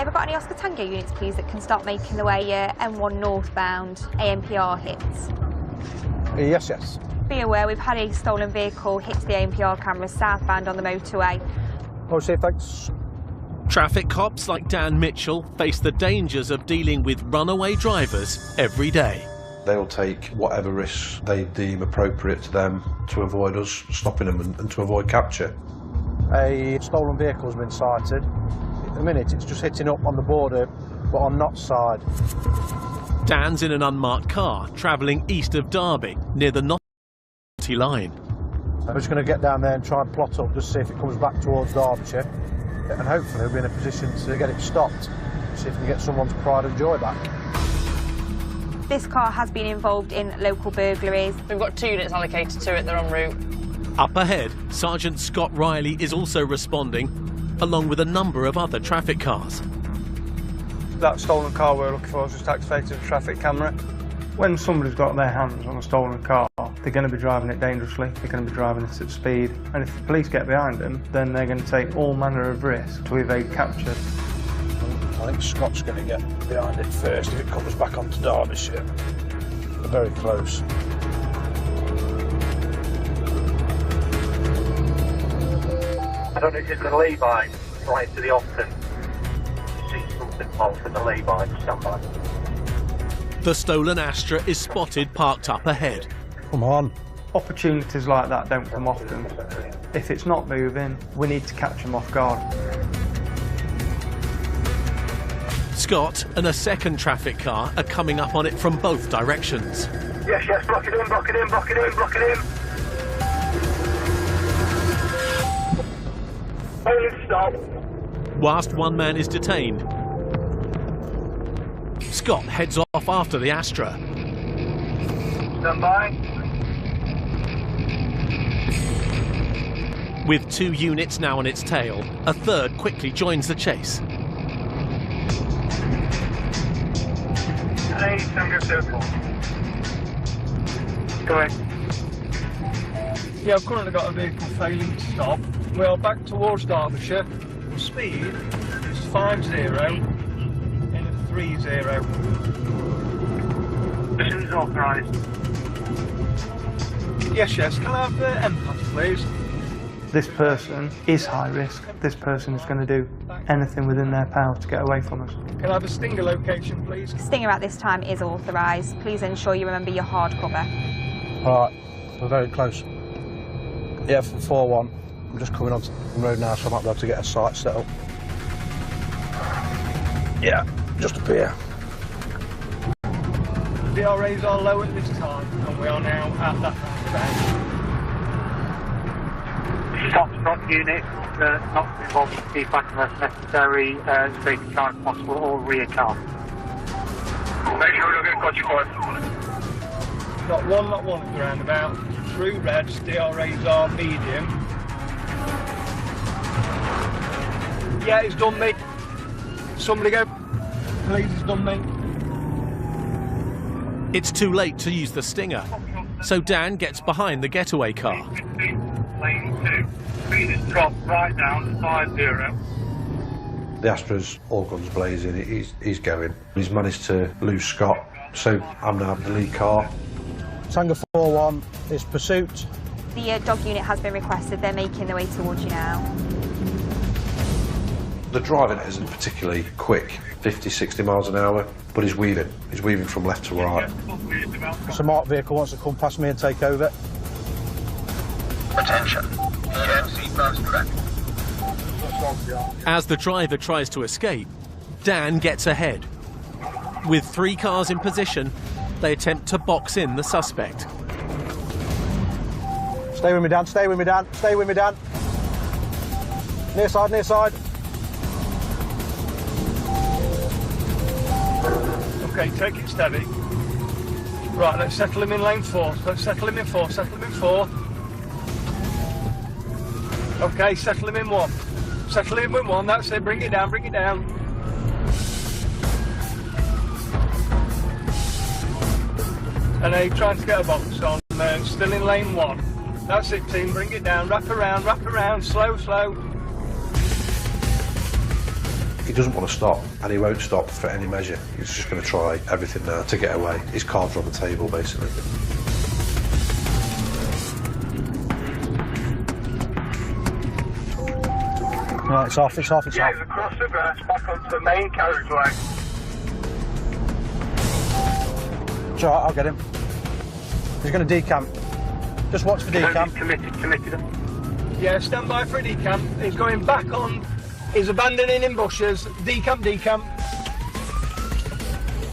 have we got any Oscar Tango units, please, that can start making the way M1 northbound ANPR hits? Yes. Be aware, we've had a stolen vehicle hit the ANPR cameras southbound on the motorway. Oh, see, thanks. Traffic cops like Dan Mitchell face the dangers of dealing with runaway drivers every day. They'll take whatever risks they deem appropriate to them to avoid us stopping them and to avoid capture. A stolen vehicle has been sighted. At the minute, it's just hitting up on the border, but on Notts side. Dan's in an unmarked car, travelling east of Derby, near the Notts line. I'm just going to get down there and try and plot up, just see if it comes back towards Derbyshire. And hopefully we'll be in a position to get it stopped, see if we can get someone's pride and joy back. This car has been involved in local burglaries. We've got 2 units allocated to it, they're en route. Up ahead, Sergeant Scott Riley is also responding, along with a number of other traffic cars. That stolen car we're looking for is just activated the traffic camera. When somebody's got their hands on a stolen car, they're going to be driving it dangerously, they're going to be driving it at speed, and if the police get behind them, then they're going to take all manner of risk to evade capture. I think Scott's going to get behind it first if it comes back onto Derbyshire. They're very close. I don't know if it's the lay-by right to the Austin. See something false in the lay-by, stand by. The stolen Astra is spotted parked up ahead. Come on. Opportunities like that don't come often. If it's not moving, we need to catch them off guard. Scott and a second traffic car are coming up on it from both directions. Yes, block it in, block it in, block it in, block it in. Hold, stop. Whilst one man is detained, Scott heads off after the Astra. Stand by. With 2 units now on its tail, a third quickly joins the chase. Hey, Tango Circle. Correct. Yeah, I've currently got a vehicle failing to stop. We are back towards Derbyshire. Speed is 50 and a 30. Mission is authorised. Yes, can I have the empath, please? This person is high risk. This person is going to do anything within their power to get away from us. Can I have a Stinger location, please? Stinger at this time is authorised. Please ensure you remember your hard cover. All right, we're very close. Yeah, 4-1. I'm just coming onto the road now, so I might be able to get a sight set up. Yeah, just up here. DRAs are low at this time, and we are now at that roundabout. Stop front unit, not involved in feedback unless necessary, safety car if possible, or rear car. Make sure you don't get caught. Not one at the roundabout. Through reds, DRAs are medium. Yeah, it's done me. Somebody go. Please, it's done me. It's too late to use the Stinger, so Dan gets behind the getaway car. Lane 2. Speed is dropped right down to 50. The Astra's all guns blazing, he's going. He's managed to lose Scott, so I'm now the lead car. Tango 4-1 is pursuit. The dog unit has been requested. They're making their way towards you now. The driving isn't particularly quick, 50, 60 miles an hour, but he's weaving. He's weaving from left to right. It's a marked vehicle wants to come past me and take over. Attention. EMC first track. As the driver tries to escape, Dan gets ahead. With 3 cars in position, they attempt to box in the suspect. Stay with me, Dan, stay with me, Dan, stay with me, Dan. Near side, near side. Okay, take it steady. Right, let's settle him in lane 4. Let's settle him in 4, settle him in 4. Okay, settle him in 1. Settle him in 1, that's it, bring it down, bring it down. And now you're trying to get a box on, still in lane 1. That's it, team, bring it down, wrap around, slow, slow. He doesn't want to stop, and he won't stop for any measure. He's just going to try everything now to get away. His cards are on the table, basically. Right, it's off, it's off, it's Yeah, off. he's across the grass, back onto the main carriageway. It's alright, I'll get him. He's going to decamp. Just watch for decamp. Committed. Yeah, stand by for a decamp. He's going back on. He's abandoning in bushes. Decamp.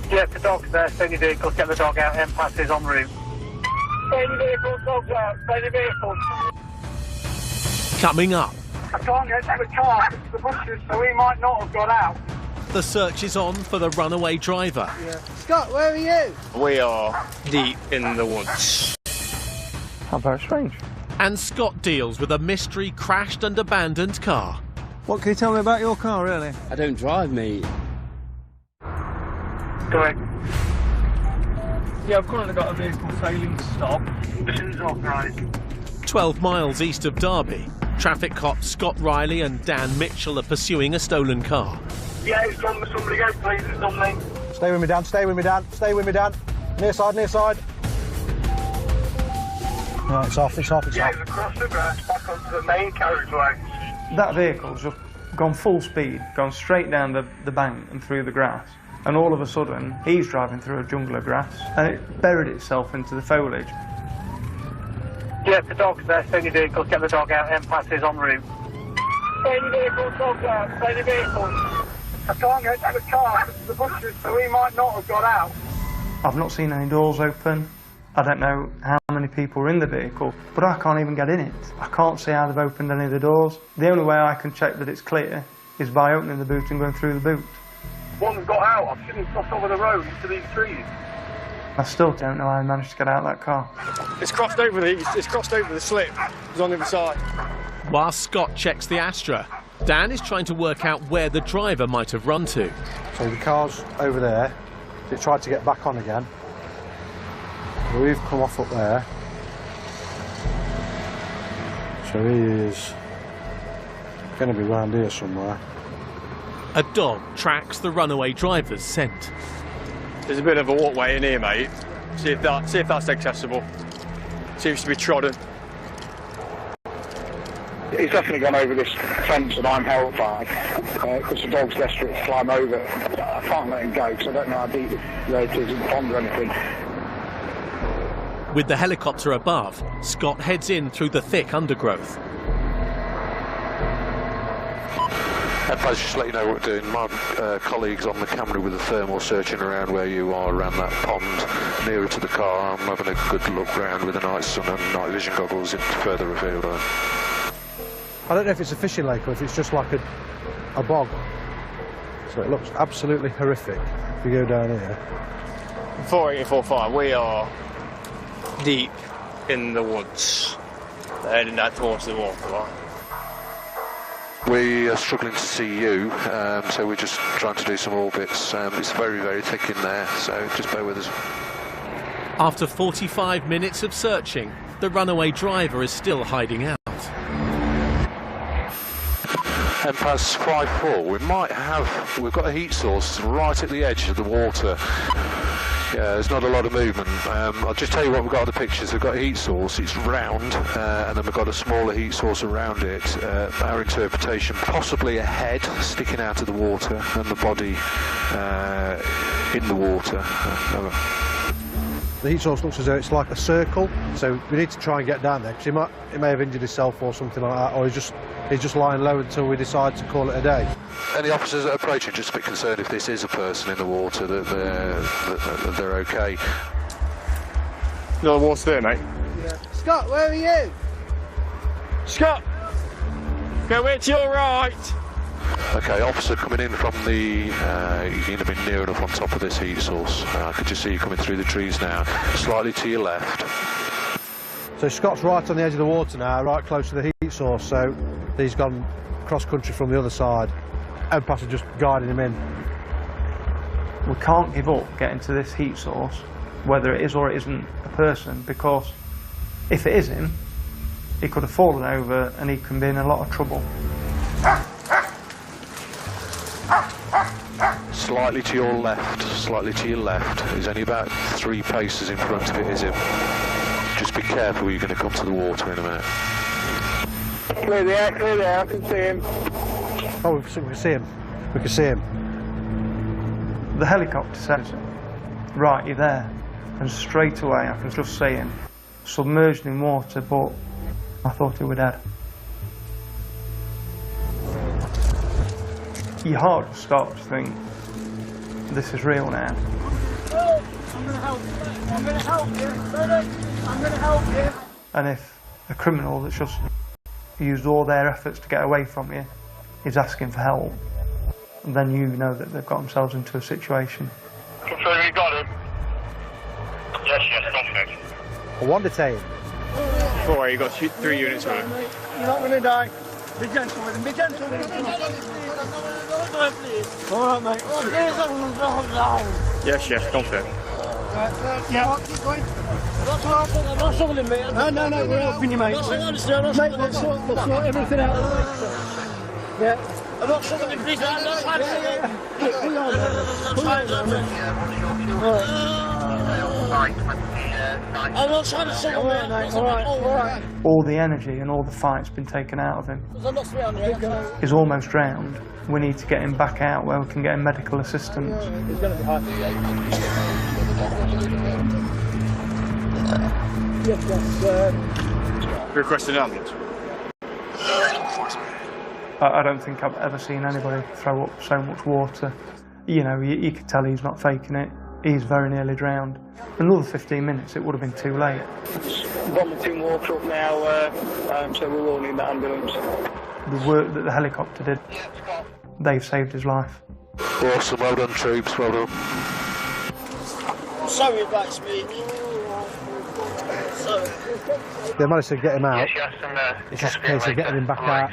Yeah, the dog's there. Stay your vehicles, get the dog out. M-Pass is en route. Stay your vehicles, dog's out. Stay your vehicles. Coming up, I can't get to the car. It's the bushes, so he might not have got out. the search is on for the runaway driver. Scott, where are you? We are deep in the woods. How very strange. And Scott deals with a mystery crashed and abandoned car. What can you tell me about your car, really? I don't drive, mate. Correct. Yeah, I've currently got a vehicle failing to stop. Mission's authorised. 12 miles east of Derby, traffic cops Scott Riley and Dan Mitchell are pursuing a stolen car. Yeah, it's done with somebody else, please. It's done me. Stay with me, Dan, stay with me, Dan. Stay with me, Dan. Near side, near side. Right, it's off, it's off, it's Yeah, off. he's across the grass, back onto the main carriageway. That vehicle's just gone full speed, gone straight down the bank and through the grass. And all of a sudden, he's driving through a jungle of grass, and it buried itself into the foliage. Yeah, the dog's there. Stay your vehicles, get the dog out. M-Pass is en route. Stay your vehicles, dog's out. Stay your vehicles. I can't get to the car. It's the bushes, so he might not have got out. I've not seen any doors open. I don't know how many people are in the vehicle, but I can't even get in it. I can't see how they've opened any of the doors. The only way I can check that it's clear is by opening the boot and going through the boot. One's got out. I've seen him cross over the road into these trees. I still don't know how I managed to get out of that car. It's crossed over the slip. It's on the other side. While Scott checks the Astra, Dan is trying to work out where the driver might have run to. So the car's over there. It tried to get back on again. We've come off up there. So he is going to be round here somewhere. A dog tracks the runaway driver's scent. There's a bit of a walkway in here, mate. See if that's accessible. Seems to be trodden. He's definitely gone over this fence that I'm held by, because the dog's desperate to climb over. I can't let him go, because I don't know how deep it is in the pond or anything. With the helicopter above, Scott heads in through the thick undergrowth. Just to let you know what we're doing, my colleague's on the camera with the thermal searching around where you are around that pond nearer to the car. I'm having a good look round with the night sun and night vision goggles into further afield. I don't know if it's a fishing lake or if it's just like a bog. So it looks absolutely horrific if you go down here. 4845, we are deep in the woods. They're heading down towards the waterline. We are struggling to see you, so we're just trying to do some orbits. It's very, very thick in there, so just bear with us. After 45 minutes of searching, the runaway driver is still hiding out. M-Pass 5-4, we've got a heat source right at the edge of the water. Yeah, there's not a lot of movement. I'll just tell you what we've got on the pictures. We've got a heat source, it's round, and then we've got a smaller heat source around it. Our interpretation, possibly a head sticking out of the water and the body in the water. The heat source looks as though it's like a circle, so we need to try and get down there, because he may have injured himself or something like that, or he's just lying low until we decide to call it a day. Any officers that are approaching, just a bit concerned if this is a person in the water, that they're okay. No water there, mate. Yeah. Scott, where are you? Scott! Go in to your right! Okay, officer coming in from the, you're going to be near enough on top of this heat source. I could just see you coming through the trees now, slightly to your left. So Scott's right on the edge of the water now, right close to the heat source, so he's gone cross-country from the other side. M-Pass are just guiding him in. We can't give up getting to this heat source, whether it is or it isn't a person, because if it is him, he could have fallen over and he can be in a lot of trouble. slightly to your left, slightly to your left. He's only about 3 paces in front of it, is him. Just be careful, you're going to come to the water in a minute. Clear there, I can see him. Oh, we can see him. We can see him. The helicopter says, right, you're there. And straight away I can just see him, submerged in water, but I thought he was dead. Your heart just stops to think, this is real now. Oh, I'm going to help you. I'm going to help you. I'm going to help you. And if a criminal that's just used all their efforts to get away from you is asking for help, then you know that they've got themselves into a situation. Confirm you got him. Yes, confirm. One detained. 4, you got 3 units with him. You're not going to die. Be gentle with him, be gentle with him. All right, mate. Yes, confirm. Yeah, keep going. I'm not struggling, mate. No, we're helping you, mate. Mate, let's sort everything out. Yeah. I'm not struggling, please. I'm not trying to I'm not trying to struggle, mate. All right. All the energy and all the fight's been taken out of him. He's almost drowned. We need to get him back out where we can get him medical assistance. He's going to be high. Yes, Request an ambulance. I don't think I've ever seen anybody throw up so much water. You know, you could tell he's not faking it. He's very nearly drowned. Another 15 minutes, it would have been too late. Vomiting water up now, so we will need the ambulance. The work that the helicopter did, they've saved his life. Awesome, well done troops, well done. Sorry about speaking. Sorry. They managed to get him out. Yes, and It's just a case of getting him back out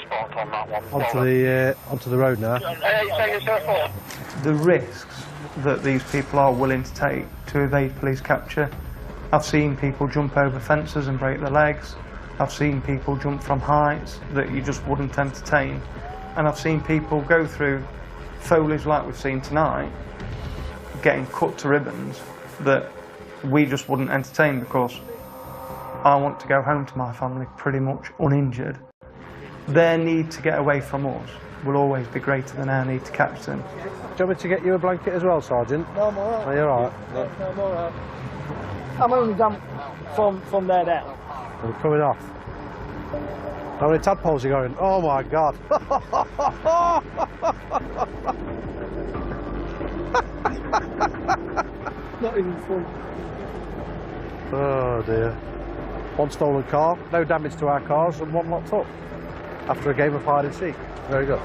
onto the road now. The risks that these people are willing to take to evade police capture. I've seen people jump over fences and break their legs. I've seen people jump from heights that you just wouldn't entertain. And I've seen people go through foliage like we've seen tonight, getting cut to ribbons that we just wouldn't entertain because I want to go home to my family pretty much uninjured. Their need to get away from us will always be greater than our need to catch them. Do you want me to get you a blanket as well, Sergeant? No, I'm alright. Are you alright? No, I'm alright. I'm only damp from there down. We're coming off. How many tadpoles are you going? Oh my God! Not even fun. Oh dear. One stolen car, no damage to our cars, and one locked up after a game of hide and seek. Very good.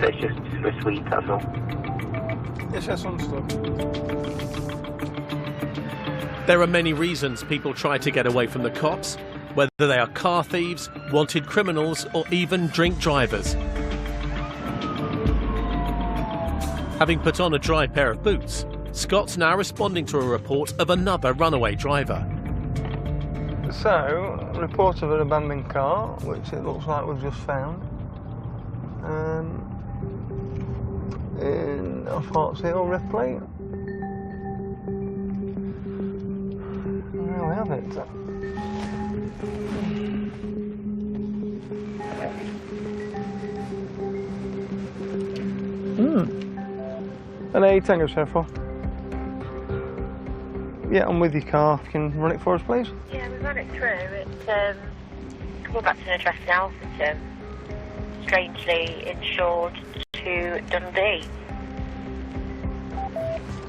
It's just for sweet, that's all. Yes, understood. There are many reasons people try to get away from the cops, whether they are car thieves, wanted criminals, or even drink drivers. Having put on a dry pair of boots, Scott's now responding to a report of another runaway driver. So, report of an abandoned car, which it looks like we've just found. In a Fort Seal Rift Plate. There we have it. An A Tango so far. Yeah, I'm with your car. If you can run it for us, please. Yeah, we ran it through. It's coming back to an address in Alfreton. Strangely insured to Dundee.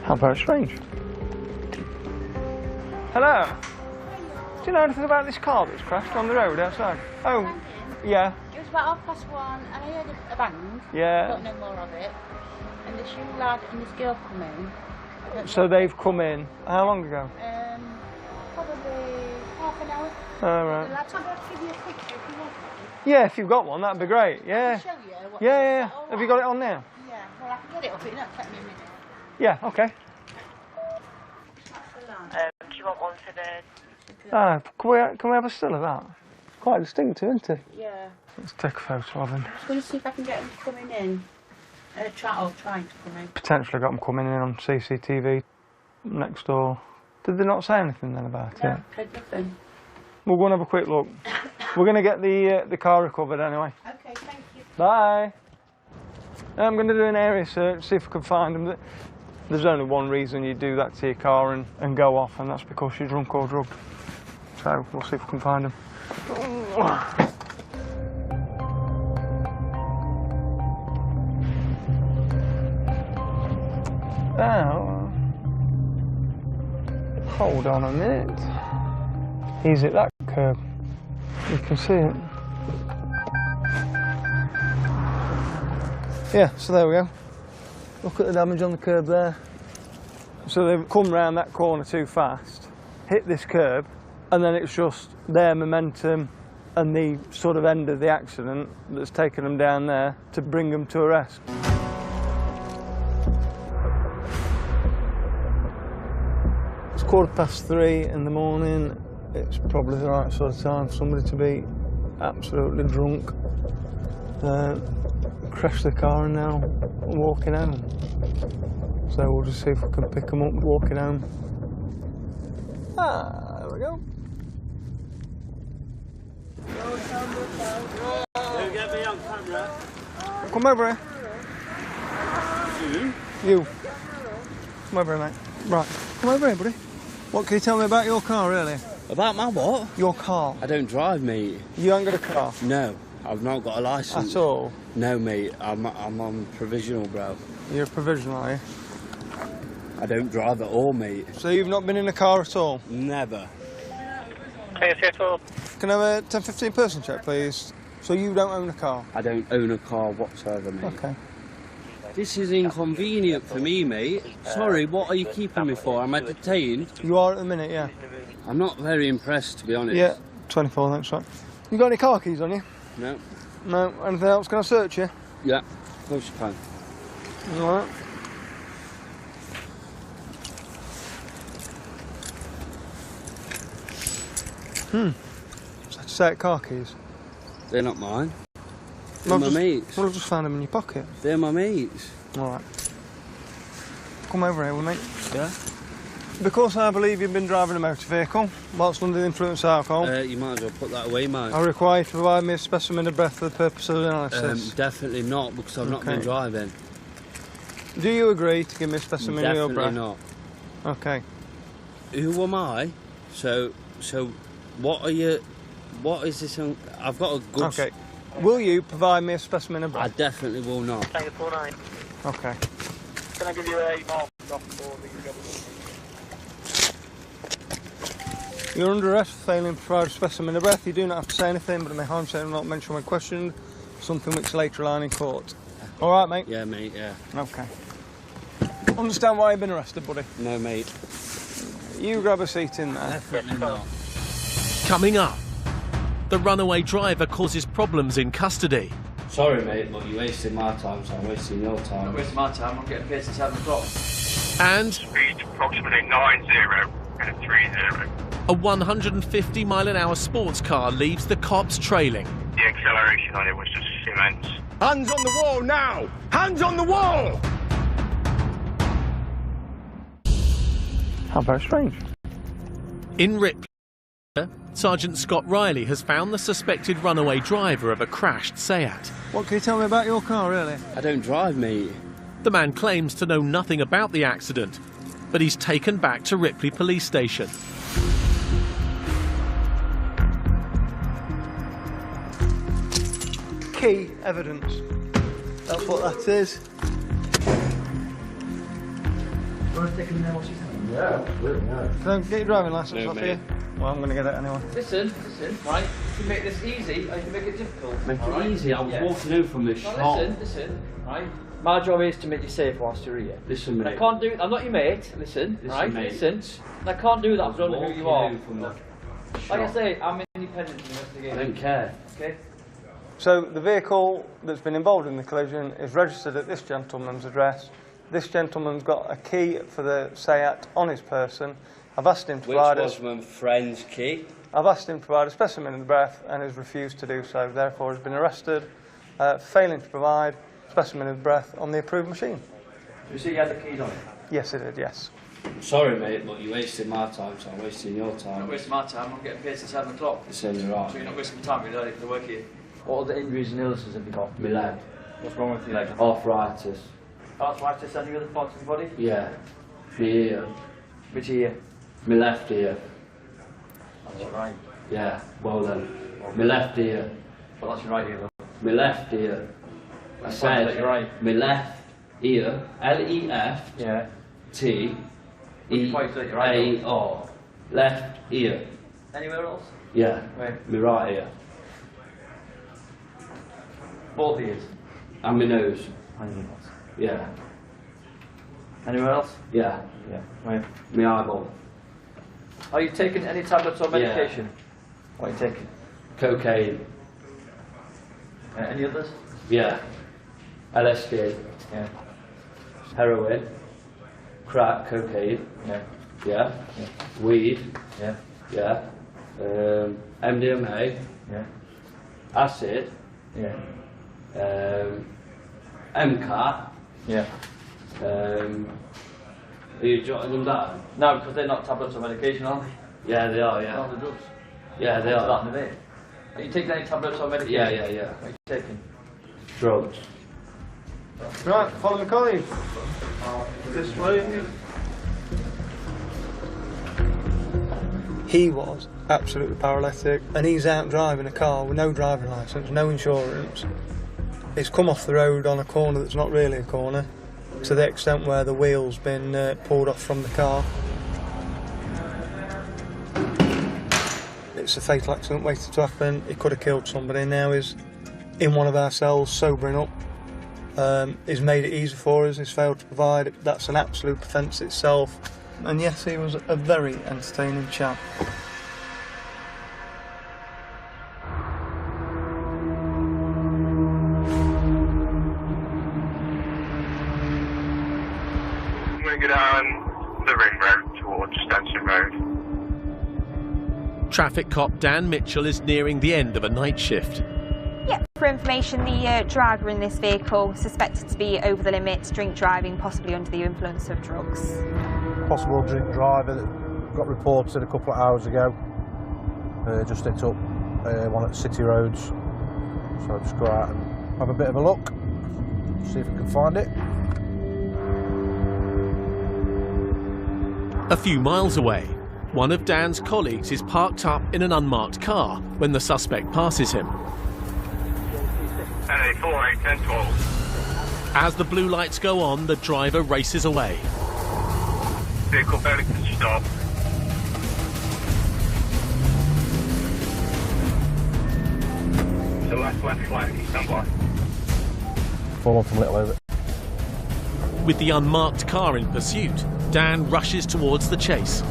How very strange. Hello. Do you know anything about this car that's crashed on the road outside? Oh, yeah. It was about 1:30 and I heard a bang. Yeah. Got no more of it. And this young lad and this girl come in. So they've come in. How long ago? Probably half an hour. All right. I'll give you a picture if you want. Yeah, if you've got one, that'd be great. Yeah. I'll show you what Yeah. Have you got it on now? Yeah, well I can get it up, it don't take me a minute. Yeah, okay. Do you want one for the... Ah, can we have a still of that? Quite distinctive, isn't it? Yeah. Let's take a photo of him. I'm just going to see if I can get him coming in. Trying to come in. Potentially got him coming in on CCTV next door. Did they not say anything then about it? No, nothing. We'll go and have a quick look. We're going to get the car recovered anyway. Okay, thank you. Bye. I'm going to do an area search, see if we can find them. There's only one reason you do that to your car and go off, and that's because you're drunk or drugged. So we'll see if we can find them. Now, hold on a minute. He's at that curb. You can see it. Yeah, so there we go. Look at the damage on the curb there. So they've come round that corner too fast, hit this curb, and then it's just their momentum and the sort of end of the accident that's taken them down there to bring them to arrest. It's 3:15 in the morning. It's probably the right sort of time for somebody to be absolutely drunk. Crashed the car and now walking home. So we'll just see if we can pick them up walking home. Ah, there we go. Don't get me on camera. Come over here. You. Come over here, mate. Right, come over here, buddy. What can you tell me about your car, really? About my what? Your car. I don't drive, mate. You ain't got a car? No, I've not got a licence. At all? No, mate. I'm on provisional, bro. You're a provisional, are you? I don't drive at all, mate. So you've not been in a car at all? Never. Can I have a 10-15 person check, please? So you don't own a car? I don't own a car whatsoever, mate. Okay. This is inconvenient for me, mate. Sorry, what are you keeping me for? Am I detained? You are at the minute, yeah. I'm not very impressed, to be honest. Yeah, 24, thanks, right. You got any car keys on you? No. No. Anything else? Can I search you? Yeah, of course you can. All right. So to say car keys? They're not mine. They're my mates. Well, I've just found them in your pocket. They're my mates. All right. Come over here with me. Yeah? Because I believe you've been driving a motor vehicle whilst under the influence of alcohol. You might as well put that away, mate. I require you to provide me a specimen of breath for the purpose of the analysis. Definitely not, because I've not been driving. Do you agree to give me a specimen of your breath? Definitely not. Okay. Who am I? So what are you... What is this... I've got a good... Okay. Will you provide me a specimen of breath? I definitely will not. Thank you, 49. Okay. Can I give you a mark off for the You're under arrest for failing to provide a specimen of breath. You do not have to say anything, but it may harm you not mention when questioned, something which later line in court. All right, mate? Yeah, mate, yeah. Okay. Understand why you've been arrested, buddy? No, mate. You grab a seat in there. Definitely not. Coming up, the runaway driver causes problems in custody. Sorry, mate, but you're wasting my time, so I'm wasting your time. I'm not wasting my time, I'm getting paid since 7 o'clock. And speed approximately 90 and a 30. a 150-mile-an-hour sports car leaves the cops trailing. The acceleration on it was just immense. Hands on the wall now! Hands on the wall! How very strange. In Ripley, Sergeant Scott Riley has found the suspected runaway driver of a crashed Seat. What can you tell me about your car, really? I don't drive, mate. The man claims to know nothing about the accident, but he's taken back to Ripley Police Station. Key evidence. That's what that is. Yeah, absolutely, yeah. Can I get your driving licence No, off mate. here? Well, I'm going to get it anyway. Listen, right? You can make this easy, or you can make it difficult. Make all it right? easy. I was walking home from this shop. Listen, right? My job is to make you safe whilst you're here. Listen, mate. I can't do. I'm not your mate. Listen, right? mate. Listen. And I can't do that. I don't know who you are. From the Like I say, I'm independent investigator. I don't care. Okay. So the vehicle that's been involved in the collision is registered at this gentleman's address This gentleman's got a key for the SEAT on his person. I've asked him to provide Which was my friend's key? I've asked him to provide a specimen of the breath and has refused to do so. Therefore, has been arrested for failing to provide a specimen of the breath on the approved machine. You see you had the keys on it? Yes, it did, yes. Sorry, mate, but you're wasting my time, so I'm wasting your time. I'm not wasting my time, I'm getting paid till 7 o'clock. You're saying you're right. So you're not wasting my time, you're ready for the work here. What other injuries and illnesses have you got? My leg. What's wrong with your leg? Arthritis. Arthritis, any other parts of your body? Yeah. My ear. Which ear? My left ear. That's your right. Yeah, well then. My left ear. Well, that's your right ear, though. My left ear. I said, you're right. my left ear, L-E-F, Yeah. T-E-A-R, left ear. Anywhere else? Yeah, Where? my right ear. Both ears? And my nose. And your nose. Yeah. Anywhere else? Yeah. Yeah. Where? My eyeball. Are you taking any tablets or medication? What are you taking? Cocaine. Any others? Yeah. LSD. Yeah. Heroin. Crack, cocaine. Yeah. Yeah. Yeah. Weed. Yeah. Yeah. MDMA. Yeah. Acid. Yeah. MCAT. Yeah. Are you jotting them down? No, because they're not tablets or medication, are they? Yeah, they are, yeah. They're the drugs. Yeah, they What's are. that in a bit? Are you taking any tablets or medication? Yeah, yeah, yeah. What are you taking? Drugs. Right, follow my colleague. This way. He was absolutely paralytic, and he's out driving a car with no driving licence, no insurance. He's come off the road on a corner that's not really a corner, to the extent where the wheel's been pulled off from the car. It's a fatal accident waiting to happen. He could have killed somebody. Now he's in one of our cells, sobering up. He's made it easy for us. He's failed to provide. That's an absolute offence itself. And yes, he was a very entertaining chap. I'm going to go down the ring road towards Stanton Road. Traffic cop Dan Mitchell is nearing the end of a night shift. Yeah, for information, the driver in this vehicle suspected to be over the limit, drink driving, possibly under the influence of drugs. Possible drink driver that got reported a couple of hours ago. Just hit up one at City Roads. So I'll just go out and have a bit of a look, see if we can find it. A few miles away, one of Dan's colleagues is parked up in an unmarked car when the suspect passes him. NA 481012. As the blue lights go on, the driver races away. Vehicle barely can stop. The left flank, stand by. Fall on from a little over. With the unmarked car in pursuit, Dan rushes towards the chase.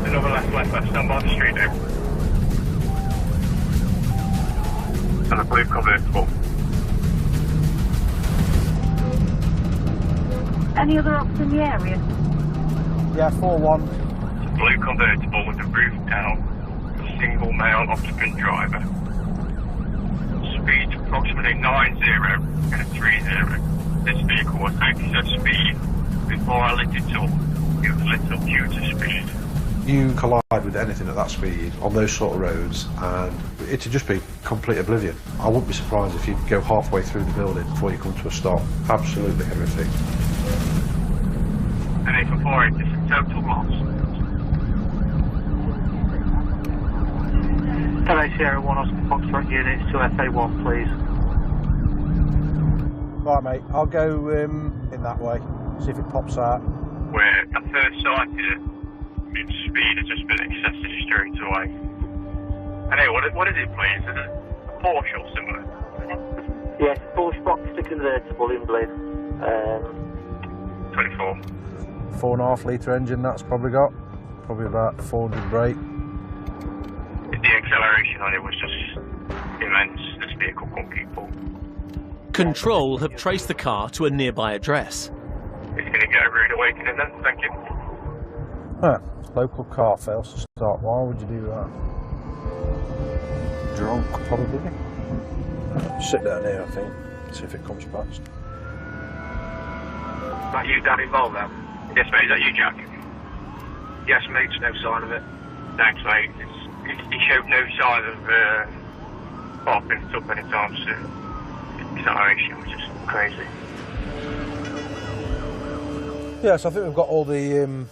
Another left, stand by the street now. And a blue convertible. Any other ops in the area? Yeah, 4-1. Blue convertible with the roof down. Single male occupant driver. Speed approximately 90 and a 30. This vehicle was acting at speed. Before I lit it up, it was lit up due to speed. You collide with anything at that speed on those sort of roads and it'd just be complete oblivion. I wouldn't be surprised if you'd go halfway through the building before you come to a stop. Absolutely horrific. And if before it is a total loss. Hello, Sierra 1 Oscar Foxtrot units to FA1, please. Right, mate, I'll go in that way, see if it pops out. Where I first sighted it, its speed has just been excessive straight away. And hey, what is it, please? Is it a Porsche or similar? Yes, Porsche Boxster convertible in blue. 24. 4.5 litre engine that's probably got. Probably about 400 brake. The acceleration on it was just immense. This vehicle couldn't keep up. Control have traced the car to a nearby address. It's going to Yeah, rude awakening then, thank you. Huh. Local car fails to start. Why would you do that? Drunk, probably. Sit down here, I think. See if it comes past. That you, Dan, involved then? Yes, mate. Is that you, Jack? Yes, mate. No sign of it. Thanks, mate. He showed no sign of popping it up anytime soon. It's not our issue, which is crazy. Yes, I think we've got all the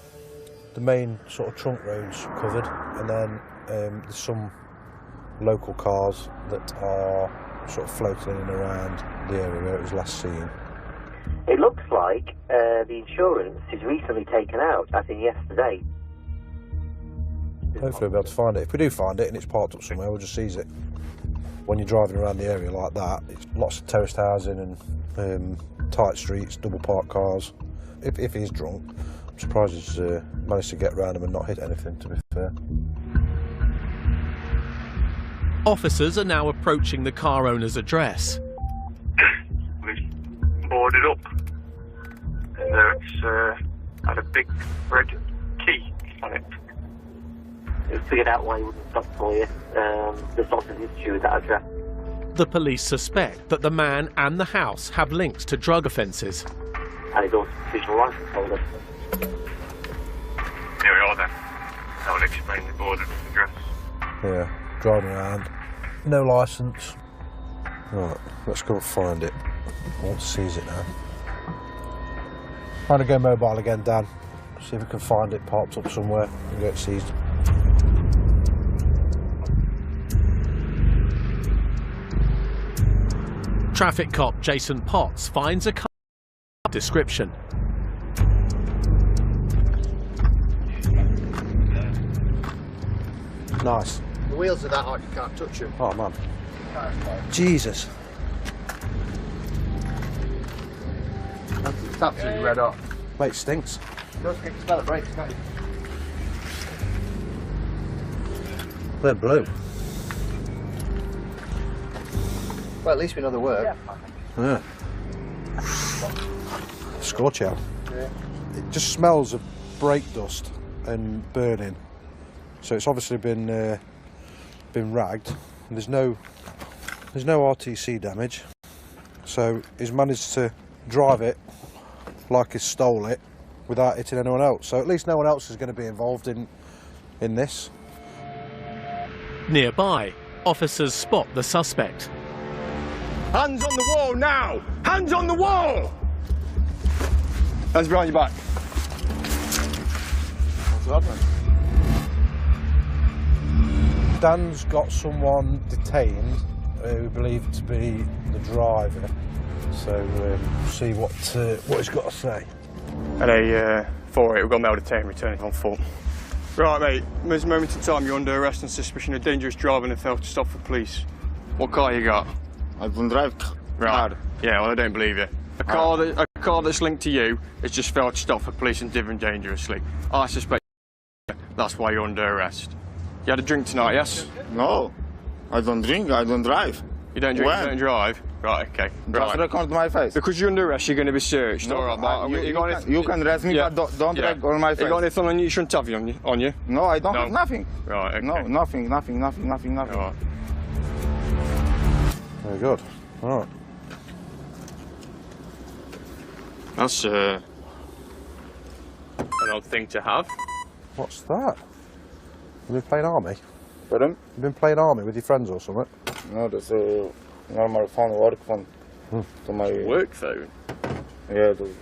main sort of trunk roads covered, and then there's some local cars that are sort of floating in and around the area where it was last seen. It looks like the insurance is recently taken out, I think yesterday. Hopefully we'll be able to find it. If we do find it and it's parked up somewhere, we'll just seize it. When you're driving around the area like that, it's lots of terraced housing and tight streets, double parked cars. If he's drunk, I'm surprised he's managed to get around him and not hit anything, to be fair. Officers are now approaching the car owner's address. We've boarded up, and it's had a big red key on it. We figured out why he wouldn't stop for you. There's lots of issue with that address. The police suspect that the man and the house have links to drug offences. And he's also provisional licence holder. Here we are then. That will explain the boarded address. Yeah, driving around, no licence. Right, let's go and find it. I want to seize it now. Trying to go mobile again, Dan. See if we can find it parked up somewhere and get it seized. Traffic cop Jason Potts finds a car description. Nice. The wheels are that hard you can't touch them. Oh man. Jesus. It's absolutely red hot. Mate, it stinks. You can smell the brakes, can't you? They're blue. Well, at least we know the work. Yeah. Scorch out. Yeah. It just smells of brake dust and burning. So it's obviously been ragged. And there's no RTC damage. So he's managed to drive it like he stole it without hitting anyone else. So at least no one else is going to be involved in this. Nearby, officers spot the suspect. Hands on the wall now! Hands on the wall! Hands behind your back. What's happening? Dan's got someone detained who we believe to be the driver. So see what he's got to say. At a 4-8, we've got mail detained, returning on foot. Right, mate, there's a moment in time you're under arrest on suspicion of dangerous driving and failed to stop for police. What car you got? I don't drive Right. Yeah, well, I don't believe you. A car that's linked to you has just failed to stop for police and driven dangerously. I suspect that's why you're under arrest. You had a drink tonight, yes? No, I don't drink, I don't drive. You don't drink, you don't drive? Right, okay. Just record my face. Because you're under arrest, you're going to be searched. No, all right, you can arrest me, but don't record my face. You got anything on you shouldn't have on you? No, I don't have nothing. Right, okay. No, nothing. Right. Very good. All right. That's an odd thing to have. What's that? You been playing army? Pardon? You been playing army with your friends or something? No, that's a normal phone, work phone. To my work phone? Yeah, to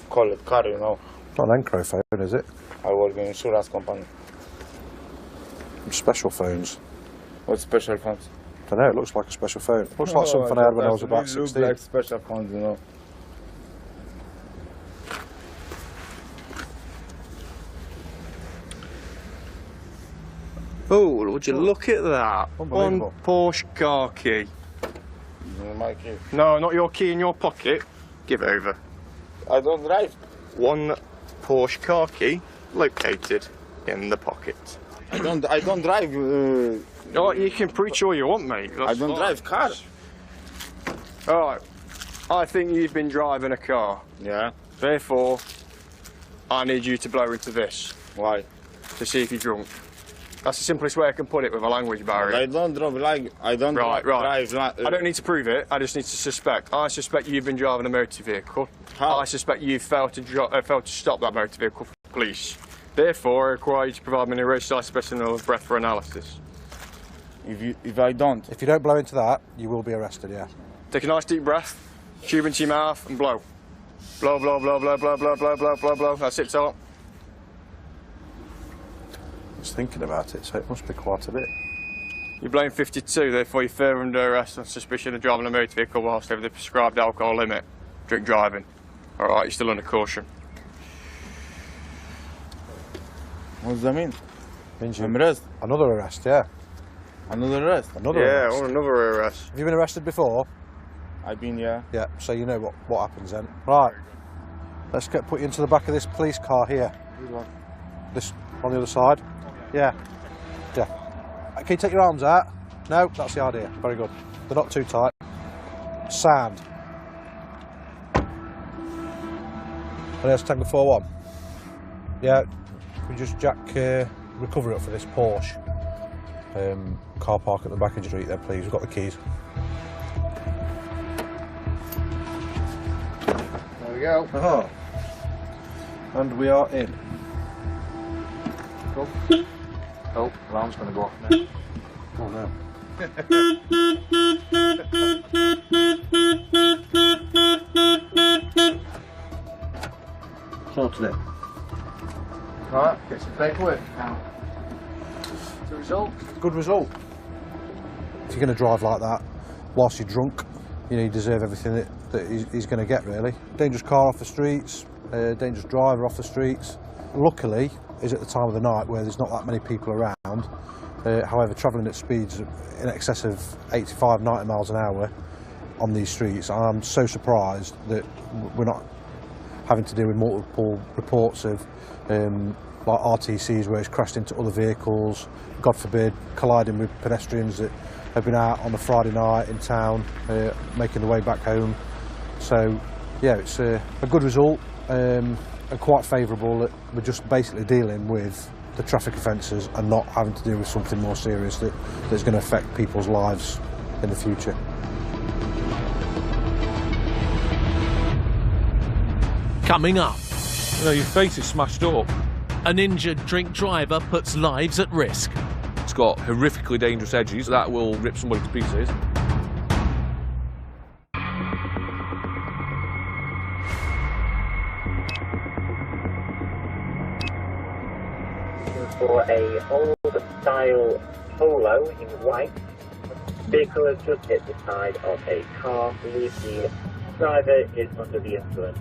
call it car, you know. Not an Encro phone, is it? I work in insurance company. Special phones. What special phones? I don't know, it looks like a special phone. Looks like something I had when I was about 16. It looks like special phones, you know. Oh, would you look at that? One Porsche car key. My key. No, not your key in your pocket. Give it over. I don't drive. One Porsche car key located in the pocket. I don't drive. Oh, you can preach all you want, mate. I don't drive car. All right. I think you've been driving a car. Yeah. Therefore, I need you to blow into this. Why? To see if you're drunk. That's the simplest way I can put it with a language barrier. I don't drive like I don't drive. I don't need to prove it. I just need to suspect. I suspect you've been driving a motor vehicle. How? I suspect you've failed to stop that motor vehicle for police. Therefore, I require you to provide me an aerosol specimen of breath for analysis. If I don't. If you don't blow into that, you will be arrested. Yeah. Take a nice deep breath, tube into your mouth, and blow. Blow, blow, blow, blow, blow, blow, blow, blow, blow, blow. That's it, top. I was thinking about it, so it must be quite a bit. You're blowing 52, therefore you're further under arrest on suspicion of driving a motor vehicle whilst over the prescribed alcohol limit. Drink driving. All right, you're still under caution. What does that mean? Means I'm arrested. Another arrest, yeah. Another arrest? Another arrest. Yeah, another arrest. Have you been arrested before? I've been, yeah. Yeah, so you know what happens then. Right, let's put you into the back of this police car here. This, on the other side. Yeah. Yeah. Can you take your arms out? No, that's the idea. Very good. They're not too tight. Sound. There's Tango 4-1. Yeah, we just jack recovery up for this Porsche. Car park at the back of the street then, please. We've got the keys. There we go. Aha. And we are in. Go. Oh, alarm's going to go off now. Oh no. Sorted it. Right, get some paperwork now. The result? Good result. If you're going to drive like that whilst you're drunk, you know, you deserve everything that he's going to get, really. Dangerous car off the streets, dangerous driver off the streets. Luckily, is at the time of the night where there's not that many people around. However, travelling at speeds in excess of 85, 90 miles an hour on these streets, I'm so surprised that we're not having to deal with multiple reports of like RTCs where it's crashed into other vehicles, God forbid, colliding with pedestrians that have been out on a Friday night in town, making their way back home. So, yeah, it's a good result and quite favourable that we're just basically dealing with the traffic offences and not having to deal with something more serious that's going to affect people's lives in the future. Coming up. No, your face is smashed up. An injured drink driver puts lives at risk. It's got horrifically dangerous edges that will rip somebody to pieces. For a old-style Polo in white, vehicle has just hit the side of a car. Believe the driver is under the influence.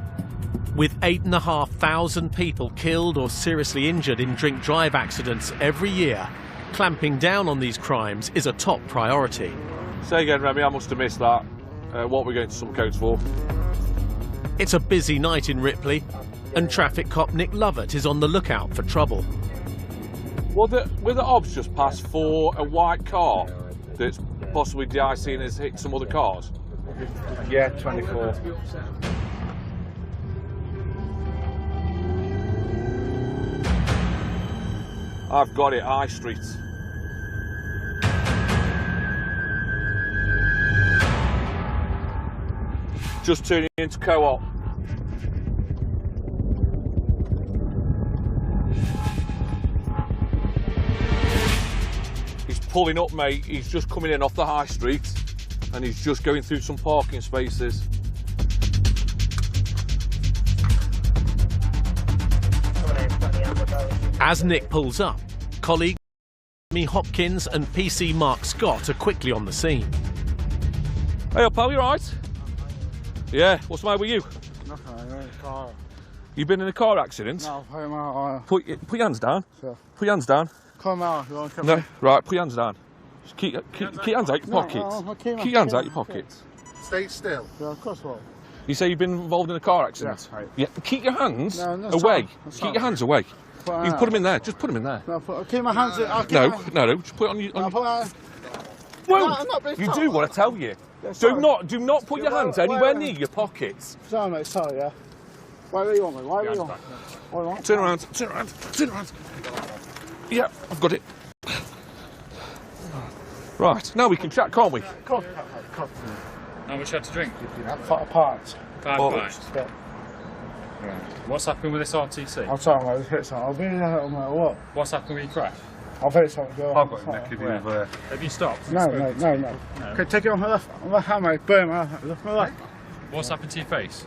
With 8,500 people killed or seriously injured in drink-drive accidents every year, clamping down on these crimes is a top priority. Say again, Remy, I must have missed that. What are we going to some codes for? It's a busy night in Ripley, and traffic cop Nick Lovett is on the lookout for trouble. Well, were the obs just passed for a white car that's possibly de-icing and has hit some other cars? Yeah, 24. I've got it, High Street. Just turning into Co-op. He's pulling up, mate. He's just coming in off the High Street and he's just going through some parking spaces. As Nick pulls up, colleagues Amy Hopkins and PC Mark Scott are quickly on the scene. Hey, pal, you right? Yeah, what's the matter with you? Nothing, I'm in a car. You been in a car accident? No, put him out. Put your hands down. Sure. Put your hands down. Come out, you want to come No, in? right, put your hands down. Just keep your hands out your pockets. No, keep your hands out your pockets. Stay still. Yeah, of course, well. You say you've been involved in a car accident? Yeah, right. Yeah, keep your hands No, away. That's Keep your hands away. You put them in there. Just put them in there. No, keep my hands in. No, just put it on your... No, Well, I'm not being you sorry. do what I tell you. Yeah, sorry. Do not put your hands anywhere near your pockets. Sorry, mate, sorry, yeah. Where are you on me? Where are you on? Turn around, turn around, turn around. Yeah, I've got it. Right, now we can chat, can't we? Come. How much you had to drink? 5 pints. 5 pints? Yeah. Right. What's happened with this RTC? I'll tell you what, hit something. I'll be in there no matter what. What's happened with your crash? I've hit something, girl. I've got a neck of you over. Have you stopped? No. Okay, take it on my left. On my hand, mate. Boom, look my left. What's happened to your face?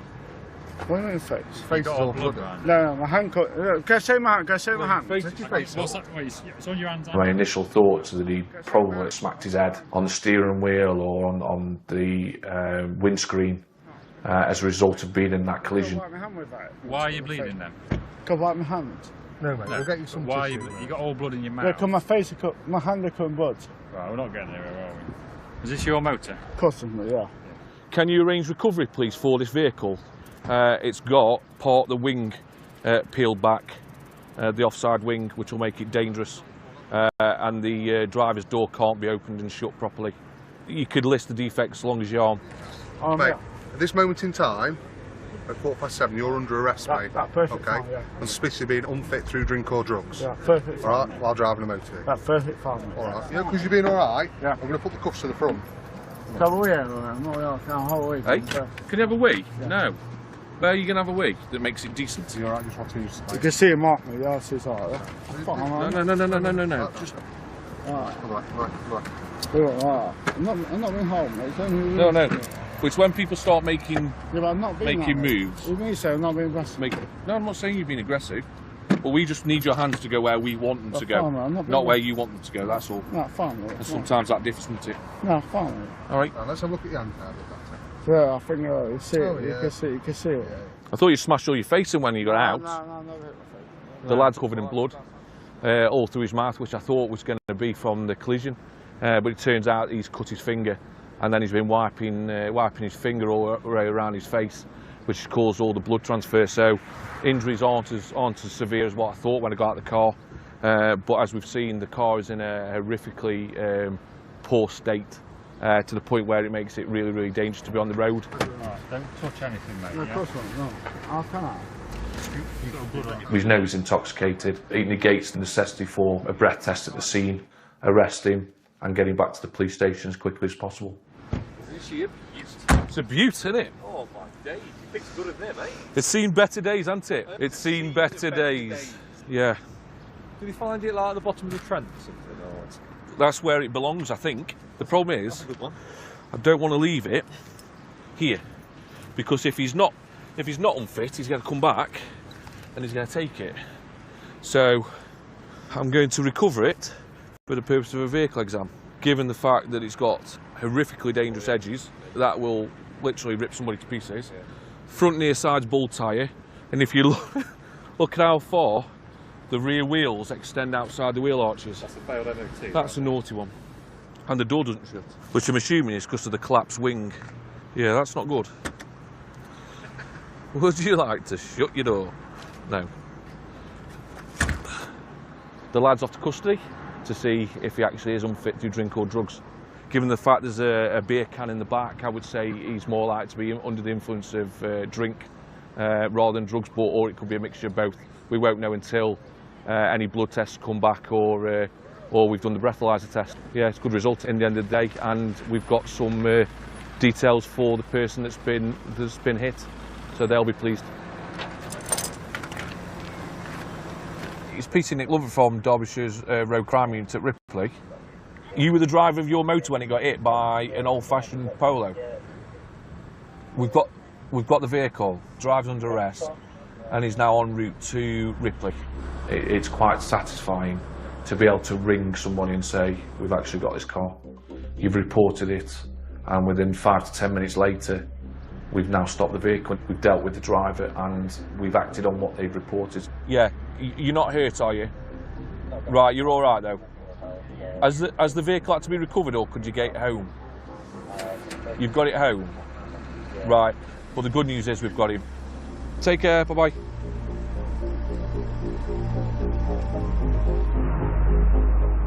What do you mean face? Face is all blood around. No, my hand cut. Go see my hand, Take your face. What's that? Wait, it's on your hands. My initial thoughts are that he probably smacked his head on the steering wheel or on the windscreen as a result of being in that collision. Why are you bleeding then? Go wipe my hand. No, mate, we'll get you some Why tissue. you got all blood in your mouth? Yeah, cause my face, my hand are cut blood. Right, we're not getting anywhere, are we? Is this your motor? Customer, yeah. Can you arrange recovery, please, for this vehicle? It's got part of the wing peeled back, the offside wing, which will make it dangerous, and the driver's door can't be opened and shut properly. You could list the defects as long as you are. Mate, at this moment in time, at 7:15, you're under arrest, mate. That's perfect. Okay. Fine, yeah. And suspicious of being unfit through drink or drugs. Yeah, perfect. All right, while driving a motor. That's perfect. Fine. All right. Yeah, because you're being all right. Yeah. I'm going to put the cuffs to the front. Hey, can you have a wee? Yeah. No. Where are you going to have a wee that makes it decent? You're all right, just want to use. You can see him mark me, yeah, so it's all right. No. Just... Right. I'm not being home, mate. No. It's when people start making making moves. You mean so? I'm not being aggressive. No, I'm not saying you've been aggressive. But we just need your hands to go where we want them to go, fine, not where you want them to go. That's all. No, fine. And sometimes that differs, doesn't it? No, fine. All right. Let's have a look at your hand now. Yeah, I think you see it. You can see it. I thought you smashed all your face in when you got out. No. The lad's covered in blood, all through his mouth, which I thought was going to be from the collision, but it turns out he's cut his finger, and then he's been wiping his finger all around his face, which has caused all the blood transfer. So injuries aren't as severe as what I thought when I got out of the car, but as we've seen, the car is in a horrifically poor state. To the point where it makes it really, really dangerous to be on the road. Right, don't touch anything, mate. No, of course not. No. How can I? We know he's intoxicated. It negates the necessity for a breath test at the scene, arrest him, and get him back to the police station as quickly as possible. It's a beaut, isn't it? Oh my days, you picked good of there, mate. It's seen better days, hasn't it? It's seen better days. Yeah. Did you find it like at the bottom of the Trent or something? Or... That's where it belongs, I think. The problem is, I don't want to leave it here, because if he's not unfit, he's going to come back and he's going to take it. So I'm going to recover it for the purpose of a vehicle exam. Given the fact that it's got horrifically dangerous edges that will literally rip somebody to pieces, front near side's bull tyre, and if you look at how far the rear wheels extend outside the wheel arches. That's a failed MOT. That's a naughty one. And the door doesn't shut, which I'm assuming is because of the collapsed wing. Yeah, that's not good. Would you like to shut your door? No. The lad's off to custody to see if he actually is unfit to drink or drugs. Given the fact there's a beer can in the back, I would say he's more likely to be under the influence of drink rather than drugs, or it could be a mixture of both. We won't know until any blood tests come back or we've done the breathalyzer test. Yeah, it's a good result in the end of the day, and we've got some details for the person that's been hit, so they'll be pleased. It's Peter Nick Lover from Derbyshire's Road Crime Unit at Ripley. You were the driver of your motor when it got hit by an old-fashioned Polo. We've got the vehicle. Driver's under arrest, and he's now en route to Ripley. It's quite satisfying to be able to ring somebody and say, we've actually got this car. You've reported it, and within 5 to 10 minutes later, we've now stopped the vehicle. We've dealt with the driver, and we've acted on what they've reported. Yeah, you're not hurt, are you? Right, you're all right though. Has the vehicle had to be recovered, or could you get it home? You've got it home? Right. Well, the good news is we've got him. Take care, bye-bye.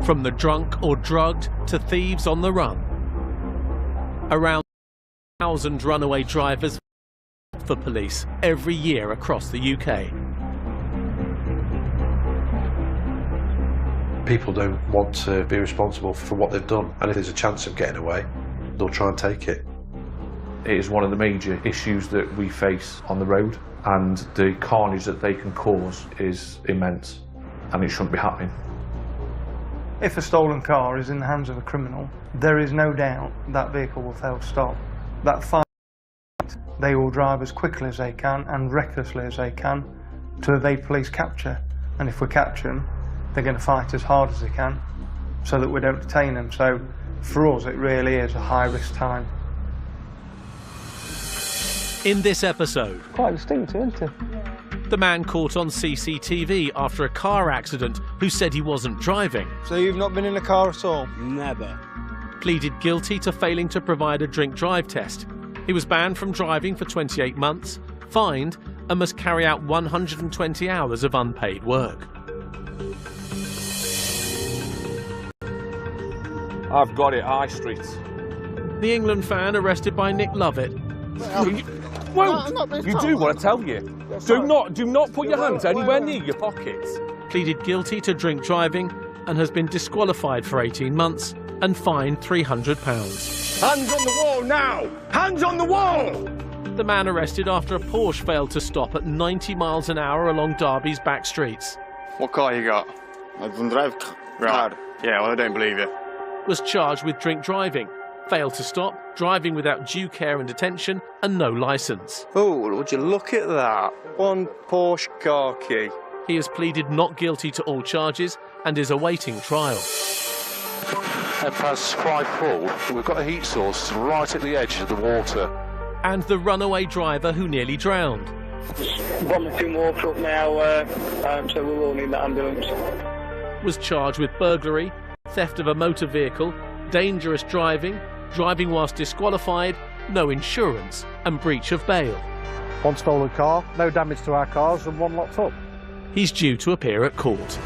From the drunk or drugged to thieves on the run. Around 1,000 runaway drivers stopped for police every year across the UK. People don't want to be responsible for what they've done, and if there's a chance of getting away, they'll try and take it. It is one of the major issues that we face on the road, and the carnage that they can cause is immense, and it shouldn't be happening. If a stolen car is in the hands of a criminal, there is no doubt that vehicle will fail to stop. That fight, they will drive as quickly as they can and recklessly as they can to evade police capture. And if we catch them, they're going to fight as hard as they can so that we don't detain them. So for us, it really is a high-risk time. In this episode, Quite distinctive, isn't it? the man caught on CCTV after a car accident who said he wasn't driving So you've not been in a car at all? Never. pleaded guilty to failing to provide a drink-drive test. He was banned from driving for 28 months, fined, and must carry out 120 hours of unpaid work. I've got it, High Street. The England fan arrested by Nick Lovett You do what I tell you. Do not put your hands anywhere near your pockets. pleaded guilty to drink driving and has been disqualified for 18 months and fined £300. Hands on the wall now! Hands on the wall! The man arrested after a Porsche failed to stop at 90 miles an hour along Derby's back streets What car you got? I don't drive Right. Yeah, well, I don't believe you. was charged with drink driving, failed to stop, driving without due care and attention, and no licence. Oh, would you look at that? One Porsche car key. He has pleaded not guilty to all charges and is awaiting trial. Empires quite full. We've got a heat source right at the edge of the water. And the runaway driver who nearly drowned. Vomiting water up now, so we will need that ambulance. Was charged with burglary, theft of a motor vehicle, dangerous driving, driving whilst disqualified, no insurance, and breach of bail. One stolen car, no damage to our cars, and one locked up. He's due to appear at court.